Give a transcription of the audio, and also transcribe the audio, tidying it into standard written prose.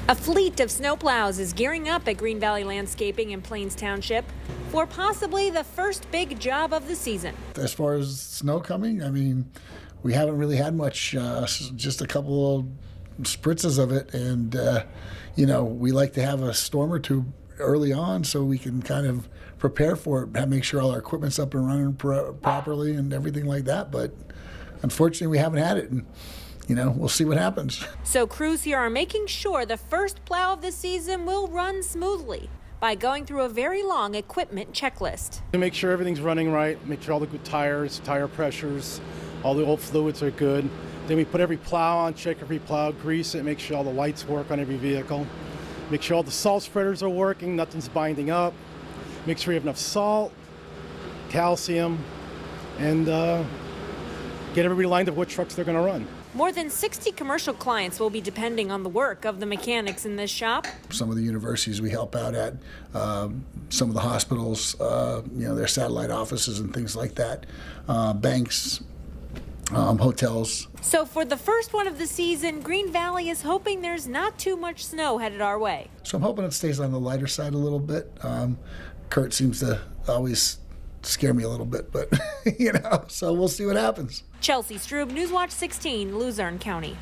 A fleet of snowplows is gearing up at Green Valley Landscaping in Plains Township for possibly the first big job of the season. As far as snow coming, I mean, we haven't really had much, just a couple of spritzes of it. And, we like to have a storm or two early on so we can kind of prepare for it, make sure all our equipment's up and running properly and everything like that. But unfortunately, we haven't had it. And, we'll see what happens. So crews here are making sure the first plow of the season will run smoothly by going through a very long equipment checklist. To make sure everything's running right, make sure all the good tires, tire pressures, all the old fluids are good. Then we put every plow on, check every plow, grease it, make sure all the lights work on every vehicle. Make sure all the salt spreaders are working, nothing's binding up. Make sure you have enough salt, calcium, and get everybody lined up what trucks they're going to run. More than 60 commercial clients will be depending on the work of the mechanics in this shop. Some of the universities we help out at, some of the hospitals, their satellite offices and things like that, banks, hotels. So for the first one of the season, Green Valley is hoping there's not too much snow headed our way. So I'm hoping it stays on the lighter side a little bit. Kurt seems to always scare me a little bit, but, so we'll see what happens. Chelsea Strube, Newswatch 16, Luzerne County.